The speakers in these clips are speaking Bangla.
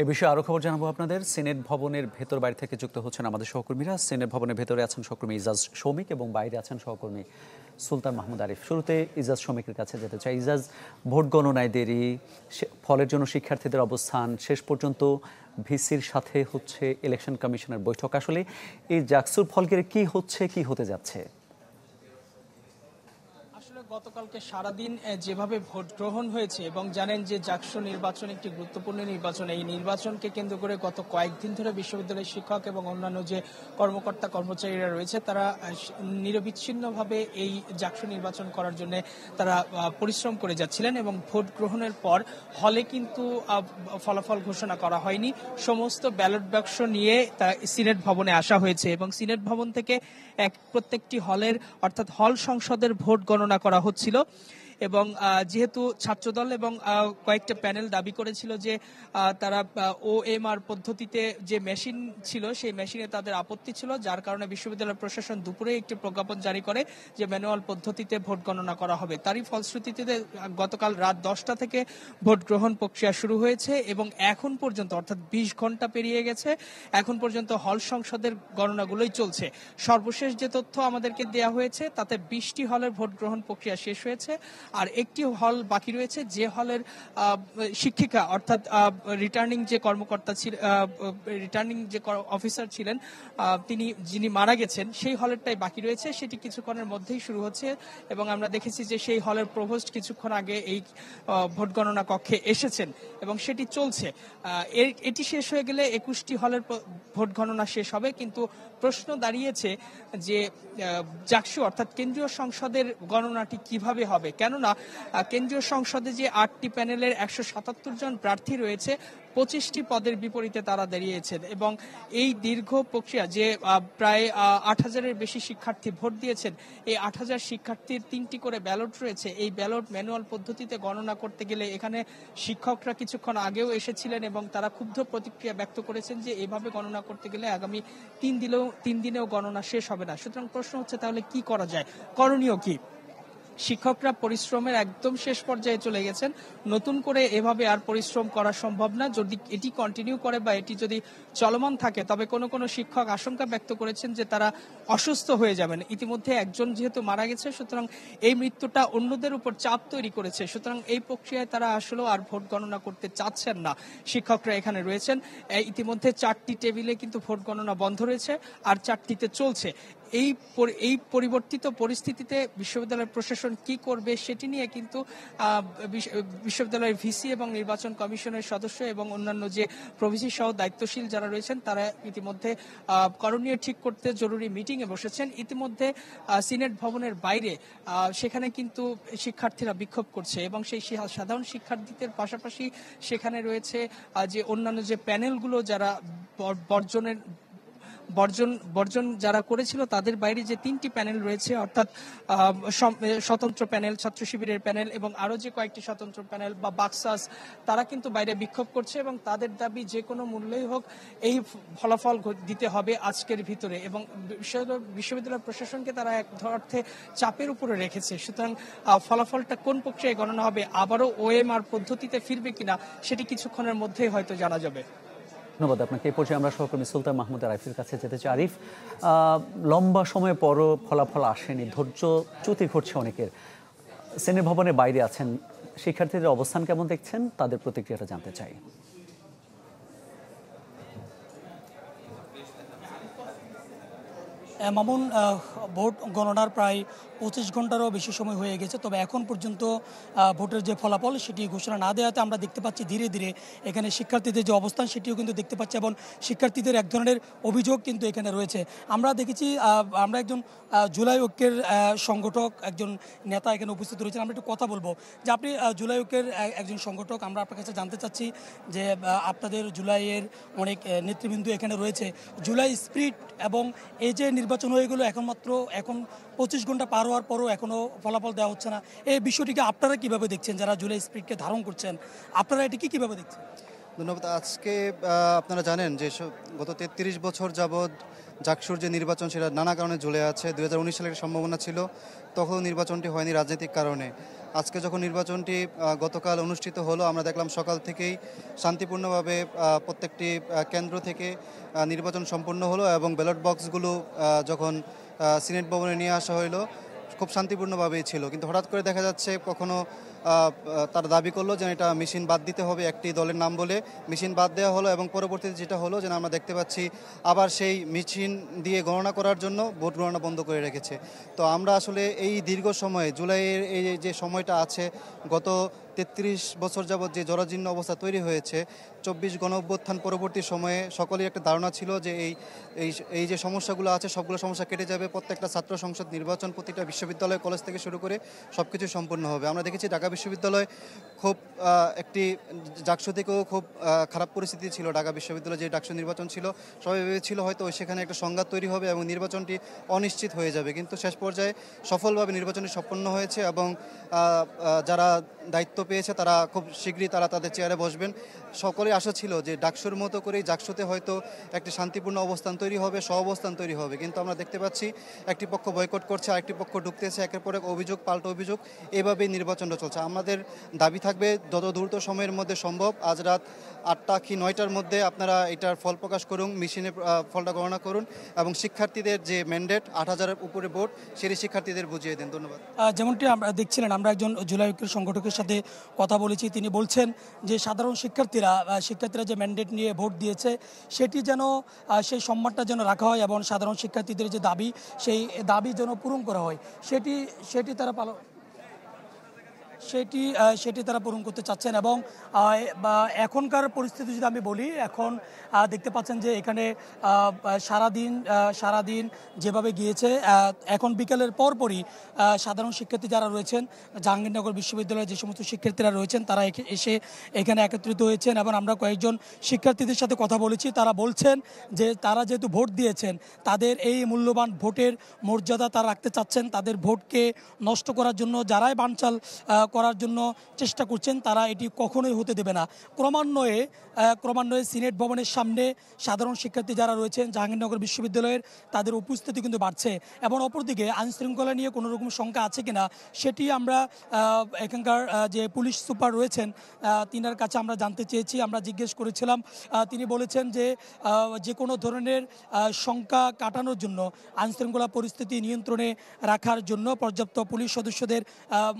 এ বিষয়ে আরো খবর জানাবো আপনাদের। সিনেট ভবনের ভেতর বাইরে থেকে যুক্ত হচ্ছেন আমাদের সহকর্মীরা। সিনেট ভবনের ভেতরে আছেন সহকর্মী ইজাজ শৌমিক এবং বাইরে আছেন সহকর্মী সুলতান মাহমুদ আরিফ। শুরুতে ইজাজ শৌমিকের কাছে যেতে চাই। ইজাজ, ভোট গণনায় দেরি, ফলের জন্য শিক্ষার্থীদের অবস্থান, শেষ পর্যন্ত ভিসির সাথে হচ্ছে ইলেকশন কমিশনের বৈঠক, আসলে এই জাকসুর ফলকে কি হচ্ছে, কি হতে যাচ্ছে? গতকালকে সারাদিন যেভাবে ভোট গ্রহণ হয়েছে এবং জানেন যে জাকসু নির্বাচন একটি গুরুত্বপূর্ণ নির্বাচন, এই নির্বাচনকে কেন্দ্র করে গত কয়েকদিন ধরে বিশ্ববিদ্যালয়ের শিক্ষক এবং অন্যান্য যে কর্মকর্তা কর্মচারীরা রয়েছে তারা নিরবিচ্ছিন্নভাবে এই জাকসু নির্বাচন করার জন্য তারা পরিশ্রম করে যাচ্ছিলেন এবং ভোট গ্রহণের পর হলে কিন্তু ফলাফল ঘোষণা করা হয়নি। সমস্ত ব্যালট বাক্স নিয়ে সিনেট ভবনে আসা হয়েছে এবং সিনেট ভবন থেকে প্রত্যেকটি হলের অর্থাৎ হল সংসদের ভোট গণনা করা হচ্ছিল। এবং যেহেতু ছাত্রদল এবং কয়েকটা প্যানেল দাবি করেছিল যে তারা ওএমআর পদ্ধতিতে যে মেশিন ছিল সেই মেশিনে তাদের আপত্তি ছিল, যার কারণে বিশ্ববিদ্যালয় প্রশাসন দুপুরে একটি প্রজ্ঞাপন জারি করে যে ম্যানুয়াল পদ্ধতিতে ভোট গণনা করা হবে। তারই ফলশ্রুতিতে গতকাল রাত 10টা থেকে ভোট গ্রহণ প্রক্রিয়া শুরু হয়েছে এবং এখন পর্যন্ত অর্থাৎ 20 ঘন্টা পেরিয়ে গেছে, এখন পর্যন্ত হল সংসদের গণনাগুলোই চলছে। সর্বশেষ যে তথ্য আমাদেরকে দেওয়া হয়েছে তাতে 20টি হলের ভোট গ্রহণ প্রক্রিয়া শেষ হয়েছে আর একটি হল বাকি রয়েছে, যে হলের শিক্ষিকা অর্থাৎ রিটার্নিং যে কর্মকর্তা ছিলেন, রিটার্নিং যে অফিসার ছিলেন যিনি মারা গেছেন, সেই হলেরটাই বাকি রয়েছে। সেটি কিছুক্ষণের মধ্যেই শুরু হচ্ছে এবং আমরা দেখেছি যে সেই হলের প্রভোস্ট কিছুক্ষণ আগে এই ভোট গণনা কক্ষে এসেছেন এবং সেটি চলছে। এটি শেষ হয়ে গেলে 21টি হলের ভোট গণনা শেষ হবে, কিন্তু প্রশ্ন দাঁড়িয়েছে যে জাকসু অর্থাৎ কেন্দ্রীয় সংসদের গণনাটি কিভাবে হবে, কেননা কেন্দ্রীয় সংসদে যে 8টি প্যানেলের 177 জন প্রার্থী রয়েছে, 25টি পদের বিপরীতে তারা দাঁড়িয়েছেন এবং এই দীর্ঘ প্রক্রিয়া যে প্রায় 8,000-এর বেশি শিক্ষার্থী ভোট দিয়েছেন, এই 8,000 শিক্ষার্থীর 3টি করে ব্যালট রয়েছে। এই ব্যালট ম্যানুয়াল পদ্ধতিতে গণনা করতে গেলে এখানে শিক্ষকরা কিছুক্ষণ আগেও এসেছিলেন এবং তারা ক্ষুব্ধ প্রতিক্রিয়া ব্যক্ত করেছেন যে এভাবে গণনা করতে গেলে আগামী 3 দিনেও গণনা শেষ হবে না। সুতরাং প্রশ্ন হচ্ছে তাহলে কি করা যায়, করণীয় কি? শিক্ষকরা পরিশ্রমের একদম শেষ পর্যায়ে চলে গেছেন, নতুন করে এভাবে আর পরিশ্রম করা সম্ভব না। যদি এটি কন্টিনিউ করে বা এটি যদি চলমান থাকে তবে কোনো শিক্ষক আশঙ্কা ব্যক্ত করেছেন যে তারা অসুস্থ হয়ে যাবেন। ইতিমধ্যে একজন যেহেতু মারা গেছে, সুতরাং এই মৃত্যুটা অন্যদের উপর চাপ তৈরি করেছে। সুতরাং এই প্রক্রিয়ায় তারা আসলেও আর ভোট গণনা করতে চাচ্ছেন না। শিক্ষকরা এখানে রয়েছেন, ইতিমধ্যে 4টি টেবিলে কিন্তু ভোট গণনা বন্ধ রয়েছে আর 4টিতে চলছে। এই পরিবর্তিত পরিস্থিতিতে বিশ্ববিদ্যালয়ের প্রশাসন কি করবে সেটি নিয়ে কিন্তু বিশ্ববিদ্যালয়ের ভিসি এবং নির্বাচন কমিশনের সদস্য এবং অন্যান্য যে প্রভিসি সহ দায়িত্বশীল যারা রয়েছেন তারা ইতিমধ্যে করণীয় ঠিক করতে জরুরি মিটিংয়ে বসেছেন। ইতিমধ্যে সিনেট ভবনের বাইরে সেখানে কিন্তু শিক্ষার্থীরা বিক্ষোভ করছে এবং সেই সাধারণ শিক্ষার্থীদের পাশাপাশি সেখানে রয়েছে যে অন্যান্য যে প্যানেলগুলো যারা বর্জন যারা করেছিল তাদের বাইরে যে 3টি প্যানেল রয়েছে, অর্থাৎ স্বতন্ত্র প্যানেল, ছাত্র শিবিরের প্যানেল এবং আরো যে কয়েকটি স্বতন্ত্র প্যানেল বা বাক্সাস, তারা কিন্তু বাইরে বিক্ষোভ করছে এবং তাদের দাবি যে কোনো মূল্যেই হোক এই ফলাফল দিতে হবে আজকের ভিতরে এবং বিশ্ববিদ্যালয় প্রশাসনকে তারা এক অর্থে চাপের উপরে রেখেছে। সুতরাং ফলাফলটা কোন প্রক্রিয়ায় গণনা হবে, আবারও ওএমআর পদ্ধতিতে ফিরবে কিনা সেটি কিছুক্ষণের মধ্যেই হয়তো জানা যাবে। ধন্যবাদ আপনাকে। এই পর্যায়ে আমরা সহকর্মী সুলতান মাহমুদ আরিফের কাছে যেতে চাই। আরিফ, লম্বা সময় পরও ফলাফল আসেনি, ধৈর্যচ্যুতি ঘটছে অনেকের। সিনেট ভবনের বাইরে আছেন, শিক্ষার্থীদের অবস্থান কেমন দেখছেন, তাদের প্রতিক্রিয়াটা জানতে চাই। মামুন, ভোট গণনার প্রায় 25 ঘন্টারও বেশি সময় হয়ে গেছে, তবে এখন পর্যন্ত ভোটের যে ফলাফল সেটি ঘোষণা না দেওয়াতে আমরা দেখতে পাচ্ছি ধীরে ধীরে এখানে শিক্ষার্থীদের যে অবস্থান সেটিও কিন্তু দেখতে পাচ্ছি এবং শিক্ষার্থীদের এক ধরনের অভিযোগ কিন্তু এখানে রয়েছে। আমরা দেখেছি, আমরা একজন জুলাই ঐক্যের সংগঠক, একজন নেতা এখানে উপস্থিত রয়েছেন। আমরা একটু কথা বলবো যে আপনি জুলাই ঐক্যের একজন সংগঠক, আমরা আপনার কাছে জানতে চাচ্ছি যে আপনাদের জুলাইয়ের অনেক নেতৃবৃন্দ এখানে রয়েছে, জুলাই স্পিরিট এবং এই যে নির্বাচন হয়ে গেল এখন 25 ঘন্টা পার হওয়ার পরও এখনও ফলাফল দেওয়া হচ্ছে না, এই বিষয়টিকে আপনারা কিভাবে দেখছেন? যারা জুলাই স্পিরিটকে ধারণ করছেন আপনারা এটি কীভাবে দেখছেন? ধন্যবাদ। আজকে আপনারা জানেন যে গত ৩৩ বছর যাবৎ জাকসুর যে নির্বাচন সেটা নানা কারণে ঝুলে আছে। ২০১৯ সালের সম্ভাবনা ছিল, তখন নির্বাচনটি হয়নি রাজনৈতিক কারণে। আজকে যখন নির্বাচনটি গতকাল অনুষ্ঠিত হলো, আমরা দেখলাম সকাল থেকেই শান্তিপূর্ণভাবে প্রত্যেকটি কেন্দ্র থেকে নির্বাচন সম্পন্ন হলো এবং ব্যালট বক্সগুলো যখন সিনেট ভবনে নিয়ে আসা হলো খুব শান্তিপূর্ণভাবেই ছিল। কিন্তু হঠাৎ করে দেখা যাচ্ছে কখনো তারা দাবি করলো যে এটা মেশিন বাদ দিতে হবে, একটি দলের নাম বলে মেশিন বাদ দেওয়া হলো এবং পরবর্তীতে যেটা হলো যে আমরা দেখতে পাচ্ছি আবার সেই মেশিন দিয়ে গণনা করার জন্য ভোট গণনা বন্ধ করে রেখেছে। তো আমরা আসলে এই দীর্ঘ সময়ে জুলাইয়ের এই যে সময়টা আছে, গত ৩৩ বছর যাবৎ যে জরাজীর্ণ অবস্থা তৈরি হয়েছে, ২৪ গণঅভ্যুত্থান পরবর্তী সময়ে সকলের একটা ধারণা ছিল যে এই যে সমস্যাগুলো আছে সবগুলো সমস্যা কেটে যাবে, প্রত্যেকটা ছাত্র সংসদ নির্বাচন প্রতিটা বিশ্ববিদ্যালয় কলেজ থেকে শুরু করে সব কিছু সম্পূর্ণ হবে। আমরা দেখেছি ঢাকা বিশ্ববিদ্যালয় খুব একটি জাকসু থেকেও খুব খারাপ পরিস্থিতি ছিল। ঢাকা বিশ্ববিদ্যালয়ে যে ডাকসু নির্বাচন ছিল সবাই ভেবেছিল হয়তো সেখানে একটা সংঘাত তৈরি হবে এবং নির্বাচনটি অনিশ্চিত হয়ে যাবে, কিন্তু শেষ পর্যায়ে সফলভাবে নির্বাচনটি সম্পন্ন হয়েছে এবং যারা দায়িত্ব পেয়েছে তারা খুব শীঘ্রই তাদের চেয়ারে বসবেন। সকলেই আশা ছিল যে ডাকসুর মতো করেই জাকসুতে হয়তো একটি শান্তিপূর্ণ অবস্থান তৈরি হবে, সহাবস্থান তৈরি হবে, কিন্তু আমরা দেখতে পাচ্ছি একটি পক্ষ বয়কট করছে, আরেকটি পক্ষ ঢুকতেছে, একের পর এক অভিযোগ পাল্টা অভিযোগ, এভাবেই নির্বাচনটা চলছে। আমাদের দাবি থাকবে যত দ্রুত সময়ের মধ্যে সম্ভব, আজ রাত ৮টা কি ৯টার মধ্যে আপনারা এটার ফল প্রকাশ করুন, মেশিনে ফলটা গণনা করুন এবং শিক্ষার্থীদের যে ম্যান্ডেট ৮,০০০-এর উপরে ভোট সেটি শিক্ষার্থীদের বুঝিয়ে দেন। ধন্যবাদ। যেমনটি আমরা দেখছিলেন, আমরা একজন জুলাই ঐক্যের সংগঠকের সাথে কথা বলেছি, তিনি বলছেন যে সাধারণ শিক্ষার্থীরা যে ম্যান্ডেট নিয়ে ভোট দিয়েছে সেটি যেন সেই সম্মানটা যেন রাখা হয় এবং সাধারণ শিক্ষার্থীদের যে দাবি সেই দাবি যেন পূরণ করা হয় সেটি তারা সেটি তারা পূরণ করতে চাচ্ছেন। এবং এখনকার পরিস্থিতি যদি আমি বলি, এখন দেখতে পাচ্ছেন যে এখানে সারাদিন যেভাবে গিয়েছে, এখন বিকেলের পরপরই সাধারণ শিক্ষার্থী যারা রয়েছেন, জাহাঙ্গীরনগর বিশ্ববিদ্যালয়ের যে সমস্ত শিক্ষার্থীরা রয়েছেন তারা এসে এখানে একত্রিত হয়েছেন এবং আমরা কয়েকজন শিক্ষার্থীদের সাথে কথা বলেছি। তারা বলছেন যে তারা যেহেতু ভোট দিয়েছেন, তাদের এই মূল্যবান ভোটের মর্যাদা তারা রাখতে চাচ্ছেন। তাদের ভোটকে নষ্ট করার জন্য যারাই বানচাল করার জন্য চেষ্টা করছেন তারা এটি কখনোই হতে দেবে না। ক্রমান্বয়ে সিনেট ভবনের সামনে সাধারণ শিক্ষার্থী যারা রয়েছেন জাহাঙ্গীরনগর বিশ্ববিদ্যালয়ের, তাদের উপস্থিতি কিন্তু বাড়ছে এবং অপরদিকে আইনশৃঙ্খলা নিয়ে কোনো রকম শঙ্কা আছে কিনা সেটি আমরা এখানকার যে পুলিশ সুপার রয়েছেন তিনার কাছে আমরা জানতে চেয়েছি, আমরা জিজ্ঞেস করেছিলাম। তিনি বলেছেন যে কোনো ধরনের শঙ্কা কাটানোর জন্য, আইনশৃঙ্খলা পরিস্থিতি নিয়ন্ত্রণে রাখার জন্য পর্যাপ্ত পুলিশ সদস্যদের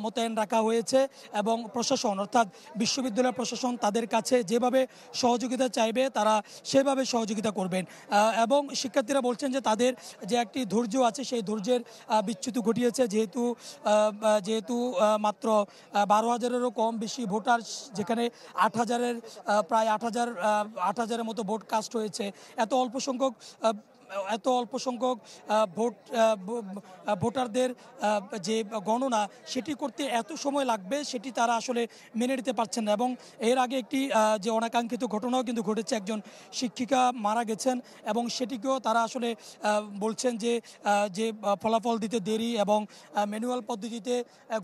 মোতায়েন রাখা হয়েছে এবং প্রশাসন অর্থাৎ বিশ্ববিদ্যালয় প্রশাসন তাদের কাছে যেভাবে সহযোগিতা চাইবে তারা সেভাবে সহযোগিতা করবেন। এবং শিক্ষার্থীরা বলছেন যে তাদের যে একটি ধৈর্য আছে সেই ধৈর্যের বিচ্যুতি ঘটিয়েছে, যেহেতু মাত্র ১২,০০০-এরও কম বেশি ভোটার, যেখানে ৮,০০০-এর প্রায় ৮,০০০-এর মতো ভোট কাস্ট হয়েছে। এত অল্প সংখ্যক ভোটারদের যে গণনা সেটি করতে এত সময় লাগবে সেটি তারা আসলে মেনে নিতে পারছেন না। এবং এর আগে একটি যে অনাকাঙ্ক্ষিত ঘটনাও কিন্তু ঘটেছে, একজন শিক্ষিকা মারা গেছেন এবং সেটিকেও তারা আসলে বলছেন যে ফলাফল দিতে দেরি এবং ম্যানুয়াল পদ্ধতিতে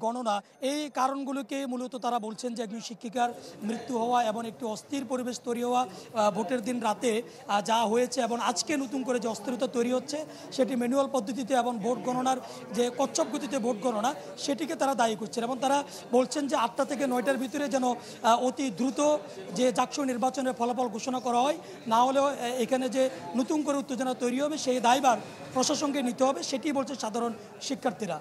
গণনা, এই কারণগুলোকে মূলত তারা বলছেন যে একজন শিক্ষিকার মৃত্যু হওয়া এবং একটি অস্থির পরিবেশ তৈরি হওয়া ভোটের দিন রাতে যা হয়েছে এবং আজকে নতুন করে যে অস্থিরতা তৈরি হচ্ছে সেটি ম্যানুয়াল পদ্ধতিতে এবং ভোট গণনার যে কচ্ছপ গতিতে ভোট গণনা সেটিকে তারা দায়ী করছেন। এবং তারা বলছেন যে ৮টা থেকে ৯টার ভিতরে যেন অতি দ্রুত যে জাকসু নির্বাচনের ফলাফল ঘোষণা করা হয়, না হলেও এখানে যে নতুন করে উত্তেজনা তৈরি হবে সেই দায়ভার প্রশাসনকে নিতে হবে, সেটি বলছে সাধারণ শিক্ষার্থীরা।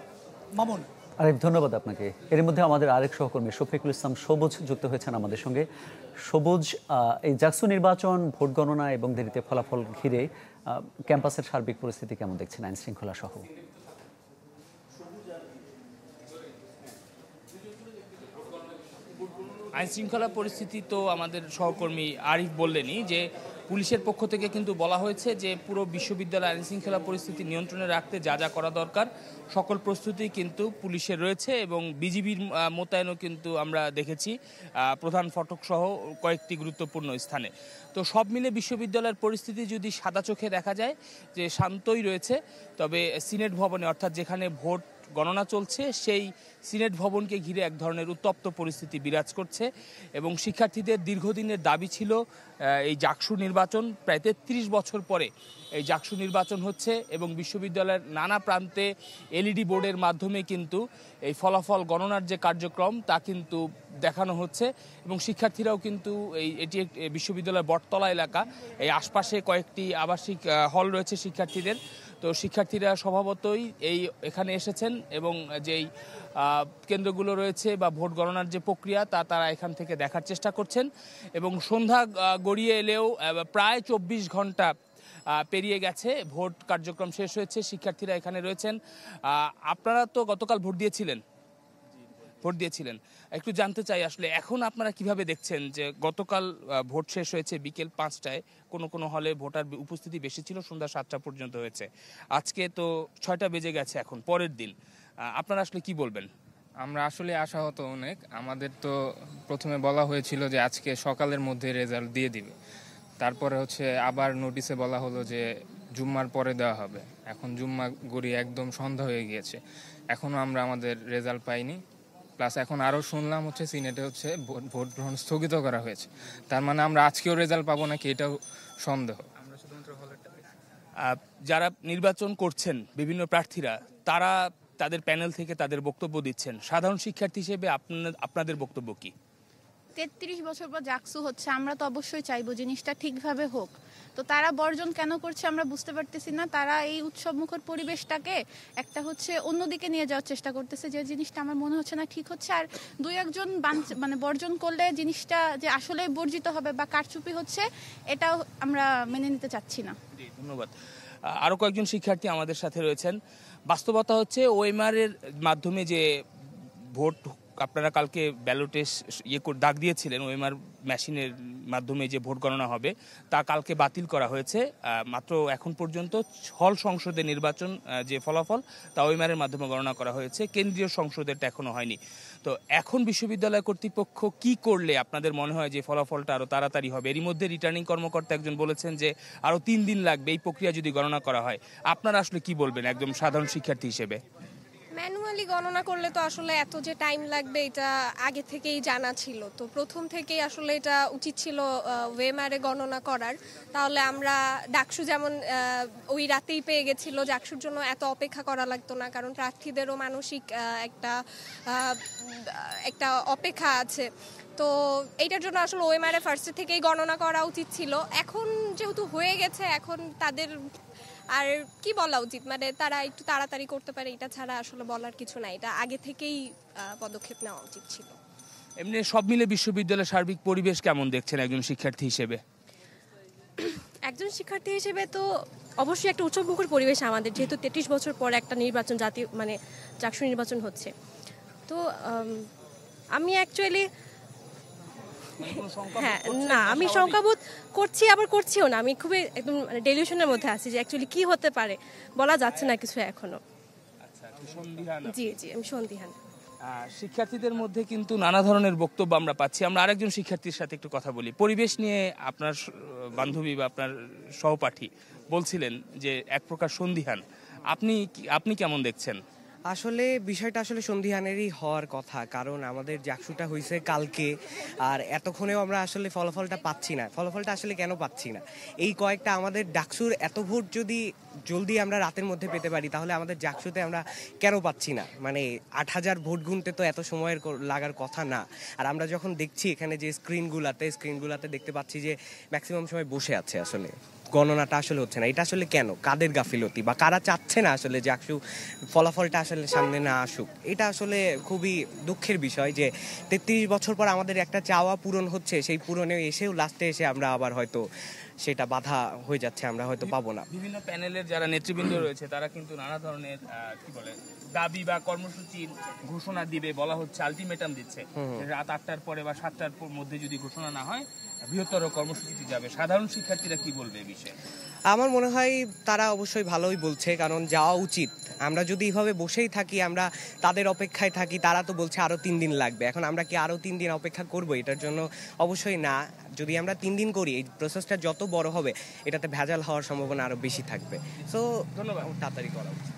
মামুন। আরিফ, ধন্যবাদ আপনাকে। এর মধ্যে আমাদের আরেক সহকর্মী শফিকুল ইসলাম সবুজ যুক্ত হয়েছেন আমাদের সঙ্গে। সবুজ, এই জাকসু নির্বাচন, ভোট গণনা এবং দেরিতে ফলাফল ঘিরে ক্যাম্পাসের সার্বিক পরিস্থিতি কেমন দেখছেন, আইন শৃঙ্খলা সহ? আইন শৃঙ্খলা পরিস্থিতি তো আমাদের সহকর্মী আরিফ বললেনই যে পুলিশের পক্ষ থেকে কিন্তু বলা হয়েছে যে পুরো বিশ্ববিদ্যালয় আইন শৃঙ্খলা পরিস্থিতি নিয়ন্ত্রণে রাখতে যা যা করা দরকার সকল প্রস্তুতি কিন্তু পুলিশের রয়েছে এবং বিজিবির মোতায়েনও কিন্তু আমরা দেখেছি প্রধান ফটক সহ কয়েকটি গুরুত্বপূর্ণ স্থানে। তো সব মিলে বিশ্ববিদ্যালয়ের পরিস্থিতি যদি সাদা চোখে দেখা যায় যে শান্তই রয়েছে, তবে সিনেট ভবনে অর্থাৎ যেখানে ভোট গণনা চলছে সেই সিনেট ভবনকে ঘিরে এক ধরনের উত্তপ্ত পরিস্থিতি বিরাজ করছে এবং শিক্ষার্থীদের দীর্ঘদিনের দাবি ছিল এই জাকসু নির্বাচন। প্রায় ৩৩ বছর পরে এই জাকসু নির্বাচন হচ্ছে এবং বিশ্ববিদ্যালয়ের নানা প্রান্তে এলইডি বোর্ডের মাধ্যমে কিন্তু এই ফলাফল গণনার যে কার্যক্রম তা কিন্তু দেখানো হচ্ছে এবং শিক্ষার্থীরাও কিন্তু এটি বিশ্ববিদ্যালয়ের বটতলা এলাকা, এই আশপাশে কয়েকটি আবাসিক হল রয়েছে শিক্ষার্থীদের। তো শিক্ষার্থীরা স্বভাবতই এখানে এসেছেন এবং যেই কেন্দ্রগুলো রয়েছে বা ভোট গণনার যে প্রক্রিয়া তারা এখান থেকে দেখার চেষ্টা করছেন এবং সন্ধ্যা গড়িয়ে এলেও প্রায় ২৪ ঘন্টা পেরিয়ে গেছে, ভোট কার্যক্রম শেষ হয়েছে, শিক্ষার্থীরা এখানে রয়েছেন। আপনারা তো গতকাল ভোট দিয়েছিলেন, একটু জানতে চাই আসলে এখন আপনারা কিভাবে দেখছেন যে গতকাল ভোট শেষ হয়েছে বিকেল ৫টায়, কোনো হলে ভোটার উপস্থিতি বেশি ছিল, সন্ধ্যা ৭টা পর্যন্ত হয়েছে, আজকে তো ৬টা বেজে গেছে, এখন পরের দিন, আপনারা আসলে কি বলবেন? আমরা আসলে আশাহত অনেক। আমাদের তো প্রথমে বলা হয়েছিল যে আজকে সকালের মধ্যে রেজাল্ট দিয়ে দিবে, তারপরে আবার নোটিশে বলা হলো যে জুম্মার পরে দেওয়া হবে। এখন জুম্মা গড়িয়ে একদম সন্ধ্যা হয়ে গিয়েছে, এখনও আমরা আমাদের রেজাল্ট পাইনি। প্লাস এখন আরও শুনলাম সিনেটে ভোট গ্রহণ স্থগিত করা হয়েছে, তার মানে আমরা আজকেও রেজাল্ট পাবো নাকি এটাও সন্দেহ। যারা নির্বাচন করছেন বিভিন্ন প্রার্থীরা, তারা তাদের প্যানেল থেকে তাদের বক্তব্য দিচ্ছেন, সাধারণ শিক্ষার্থী হিসেবে আপনাদের বক্তব্য কি? ৩৩ বছর পর জাকসু হচ্ছে, আমরা তো অবশ্যই চাইবো জিনিসটা ঠিকভাবে হোক। তো তারা বর্জন কেন করছে আমরা বুঝতে পারতেছি না। তারা এই উৎসবমুখর পরিবেশটাকে একটা অন্যদিকে নিয়ে যাওয়ার চেষ্টা করতেছে, যে জিনিসটা আমার মনে হচ্ছে না ঠিক হচ্ছে। আর দুই একজন বর্জন করলে জিনিসটা যে আসলে বর্জিত হবে বা কারচুপি হচ্ছে, এটাও আমরা মেনে নিতে চাচ্ছি না। ধন্যবাদ। আরো কয়েকজন শিক্ষার্থী আমাদের সাথে রয়েছেন। বাস্তবতা হচ্ছে ওএমআর-এর মাধ্যমে যে ভোট আপনারা কালকে ব্যালটে দাগ দিয়েছিলেন, ওএমআর মেশিনের মাধ্যমে যে ভোট গণনা হবে তা কালকে বাতিল করা হয়েছে। মাত্র এখন পর্যন্ত হল সংসদের নির্বাচন যে ফলাফল তা ওএমআর-এর মাধ্যমে গণনা করা হয়েছে, কেন্দ্রীয় সংসদেরটা এখনো হয়নি। তো এখন বিশ্ববিদ্যালয় কর্তৃপক্ষ কি করলে আপনাদের মনে হয় যে ফলাফলটা আরও তাড়াতাড়ি হবে? এরই মধ্যে রিটার্নিং কর্মকর্তা একজন বলেছেন যে আরও ৩ দিন লাগবে এই প্রক্রিয়া যদি গণনা করা হয়। আপনারা আসলে কি বলবেন একদম সাধারণ শিক্ষার্থী হিসেবে? ম্যানুয়ালি গণনা করলে তো আসলে এত যে টাইম লাগবে এটা আগে থেকেই জানা ছিল। তো প্রথম থেকেই আসলে এটা উচিত ছিল ওএমআর-এ গণনা করার, তাহলে আমরা ডাকসু যেমন ওই রাতেই পেয়ে গেছিল, ডাকসুর জন্য এত অপেক্ষা করা লাগতো না, কারণ প্রার্থীদেরও মানসিক একটা অপেক্ষা আছে। তো এইটার জন্য আসলে ওএমআর-এ ফার্স্ট থেকেই গণনা করা উচিত ছিল। এখন যেহেতু হয়ে গেছে, এখন তাদের আর কি বলা উচিত, তারা একটু তাড়াতাড়ি করতে পারে, এটা ছাড়া আসলে বলার কিছু নাই। এটা আগে থেকেই পদক্ষেপ নেওয়া উচিত ছিল। এমনি সব মিলে বিশ্ববিদ্যালয়ের সার্বিক পরিবেশ কেমন দেখছেন একজন শিক্ষার্থী হিসেবে? একজন শিক্ষার্থী হিসেবে তো অবশ্যই একটা উৎসবমুখর পরিবেশ আমাদের, যেহেতু 33 বছর পর একটা নির্বাচন, জাতীয় জাকসু নির্বাচন হচ্ছে। তো আমি অ্যাকচুয়ালি আমি শঙ্কাবোধ করছি, আবার করছিও না। আমি খুবই একদম ডেলিউশনের মধ্যে আছি যে অ্যাকচুয়ালি কি হতে পারে, বলা যাচ্ছে না কিছু এখনো। জি আমি সন্দিহান। শিক্ষার্থীদের মধ্যে কিন্তু নানা ধরনের বক্তব্য আমরা পাচ্ছি। আমরা আরেকজন শিক্ষার্থীর সাথে একটু কথা বলি। পরিবেশ নিয়ে আপনার বান্ধবী বা আপনার সহপাঠী বলছিলেন যে এক প্রকার সন্দিহান, আপনি কেমন দেখছেন? আসলে বিষয়টা আসলে সন্ধিহানেরই হওয়ার কথা, কারণ আমাদের জাকসুটা হয়েছে কালকে, আর এতক্ষণেও আমরা আসলে ফলাফলটা পাচ্ছি না। ফলাফলটা আসলে কেন পাচ্ছি না? এই কয়েকটা আমাদের ডাকসুর এত ভোট যদি জলদি আমরা রাতের মধ্যে পেতে পারি, তাহলে আমাদের জাকসুতে আমরা কেন পাচ্ছি না? ৮,০০০ ভোট গুনতে তো এত সময়ের লাগার কথা না। আর আমরা যখন দেখছি এখানে যে স্ক্রিনগুলাতে দেখতে পাচ্ছি যে ম্যাক্সিমাম সময় বসে আছে, আসলে গণনাটা আসলে হচ্ছে না। এটা আসলে কেন? কাদের গাফিলতি বা কারা চাচ্ছে না আসলে জাকসু ফলাফলটা আসলে সামনে না আসুক? এটা আসলে খুবই দুঃখের বিষয় যে ৩৩ বছর পর আমাদের একটা চাওয়া পূরণ হচ্ছে, সেই পূরণে এসেও লাস্টে এসে আমরা আবার হয়তো সেটা বাধা হয়ে যাচ্ছে, আমরা হয়তো পাবো না। বিভিন্ন প্যানেলের যারা নেতৃবৃন্দ রয়েছে তারা কিন্তু নানা ধরনের দাবি বা কর্মসূচির ঘোষণা দিবে বলা হচ্ছে, আলটিমেটাম দিচ্ছে রাত ৮টার পরে বা ৭টার মধ্যে যদি ঘোষণা না হয় বৃহত্তর কর্মসূচিতে যাবে, সাধারণ শিক্ষার্থীরা কি বলবে এই বিষয়ে? আমার মনে হয় তারা অবশ্যই ভালোই বলছে, কারণ যাওয়া উচিত। আমরা যদি এইভাবে বসেই থাকি, আমরা তাদের অপেক্ষায় থাকি, তারা তো বলছে আরও 3 দিন লাগবে, এখন আমরা কি আরও 3 দিন অপেক্ষা করব? এটার জন্য অবশ্যই না। যদি আমরা 3 দিন করি, এই প্রসেসটা যত বড় হবে এটাতে ভেজাল হওয়ার সম্ভাবনা আরও বেশি থাকবে। সো ধন্যবাদ, তাড়াতাড়ি করা উচিত।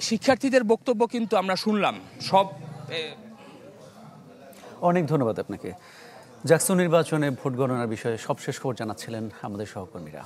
শিক্ষার্থীদের বক্তব্য কিন্তু আমরা শুনলাম সব। অনেক ধন্যবাদ আপনাকে। জাকসু নির্বাচনে ভোট গণনার বিষয়ে সবশেষ খবর জানাচ্ছিলেন আমাদের সহকর্মীরা।